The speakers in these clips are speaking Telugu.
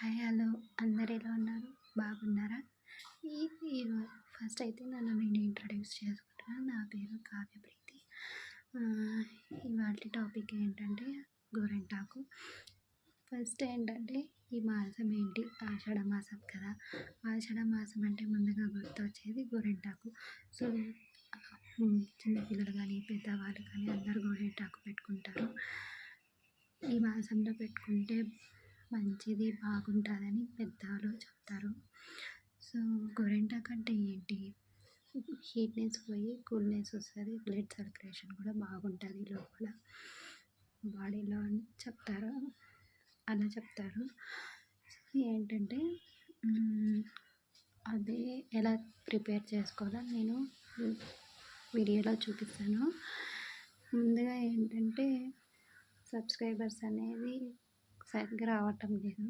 హాయ్ హలో అందరు ఎలా ఉన్నారు? బాగున్నారా? ఈ ఫస్ట్ అయితే నేను ఇంట్రడ్యూస్ చేసుకుంటాను. నా పేరు కావ్యప్రీతి. ఇవాళ టాపిక్ ఏంటంటే గోరింటాకు. ఫస్ట్ ఏంటంటే ఈ మాసం ఏంటి? ఆషాఢ మాసం కదా. ఆషాఢ మాసం అంటే ముందుగా గుర్తొచ్చేది గోరింటాకు. సో చిన్నపిల్లలు కానీ పెద్దవాళ్ళు కానీ అందరూ గోరింటాకు పెట్టుకుంటారు. ఈ మాసంలో పెట్టుకుంటే మంచిది, బాగుంటుందని పెద్దవాళ్ళు చెప్తారు. సో గోరింటాకు అంటే ఏంటి? హీట్నెస్ పోయి కూల్నెస్ వస్తుంది, బ్లడ్ సర్క్యులేషన్ కూడా బాగుంటుంది లోపల బాడీలో అని చెప్తారు. అలా చెప్తారు. ఏంటంటే అది ఎలా ప్రిపేర్ చేసుకోవాలో నేను వీడియోలో చూపిస్తాను. ముందుగా ఏంటంటే సబ్స్క్రైబర్స్ అనేది సరిగ్గా రావటం లేదు.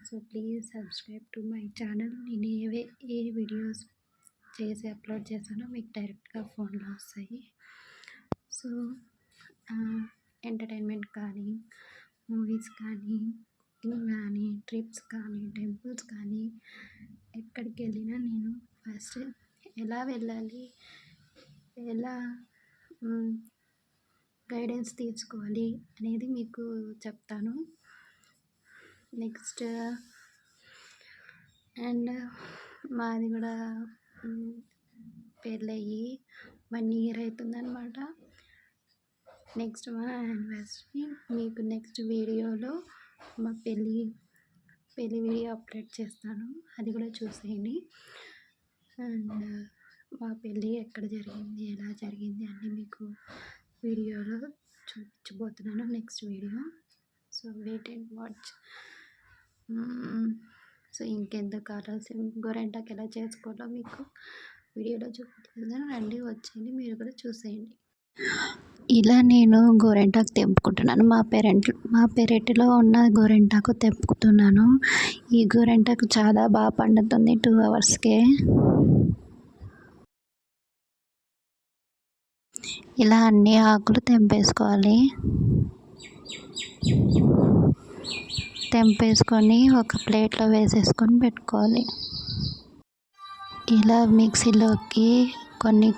So please subscribe to my channel. నేను ఏ వీడియోస్ చేసి అప్లోడ్ చేస్తానో మీకు డైరెక్ట్గా ఫోన్లో వస్తాయి. సో ఎంటర్టైన్మెంట్ కానీ, మూవీస్ కానీ, కుకింగ్ కానీ, ట్రిప్స్ కానీ, టెంపుల్స్ కానీ, ఎక్కడికి వెళ్ళినా నేను ఫస్ట్ ఎలా వెళ్ళాలి, ఎలా గైడెన్స్ తీసుకోవాలి అనేది మీకు చెప్తాను. నెక్స్ట్ అండ్ మాది కూడా పెళ్ళయ్యి 1 year అవుతుందన్నమాట. నెక్స్ట్ మా యానివర్సరీ మీకు నెక్స్ట్ వీడియోలో మా పెళ్ళి వీడియో అప్లోడ్ చేస్తాను, అది కూడా చూసేయండి. అండ్ మా పెళ్ళి ఎక్కడ జరిగింది, ఎలా జరిగింది అన్నీ మీకు వీడియోలో చూపించబోతున్నాను next video. So wait and watch. So ఇంకెందుకు ఆలస్యం, గోరింటాకు ఎలా చేసుకోవాలో మీకు వీడియోలో చూపిస్తున్నాను. రండి, వచ్చేయండి, మీరు కూడా చూసేయండి. ఇలా నేను గోరింటాకు తెంపుకుంటున్నాను. మా పెరటిలో ఉన్న గోరింటాకు తెంపుకుతున్నాను. ఈ గోరింటాకు చాలా బాగా పండుతుంది 2 hours. ఇలా అన్ని ఆకులు తెంపేసుకోవాలి. తెంపేసుకొని ఒక ప్లేట్లో వేసేసుకొని పెట్టుకోవాలి. ఇలా మిక్సీలోకి కొన్ని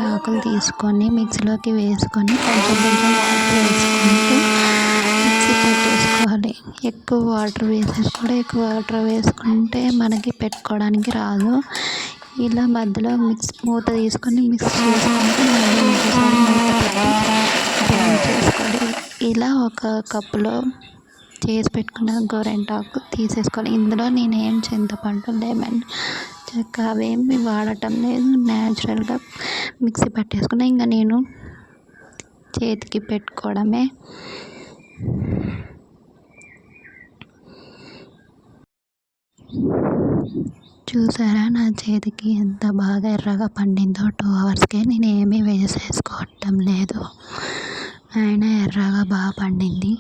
ఆకులు తీసుకొని మిక్సీలోకి వేసుకొని కొంచెం వాటర్ వేసుకుంటూ మిక్సీ పెట్టేసుకోవాలి. ఎక్కువ వాటర్ వేసుకుంటే మనకి పెట్టుకోవడానికి రాదు. ఇలా మధ్యలో మూత తీసుకొని మిక్స్ చేసుకుంటూ చేసుకోవాలి. ఇలా ఒక కప్పులో చేసి పెట్టుకున్న గోరింటాకు తీసేసుకోవాలి. ఇందులో నేనేం చింతపండు, లెమన్, చెక్క అవేమి వాడటం లేదు. న్యాచురల్గా మిక్సీ పట్టేసుకున్నా. ఇంకా నేను చేతికి పెట్టుకోవడమే. చూసారా నా చేతికి ఎంత బాగా ఎర్రగా పండిందో. 2 hours నేను ఏమీ వేసేసుకోవటం లేదు, అయినా ఎర్రగా బాగా పండింది.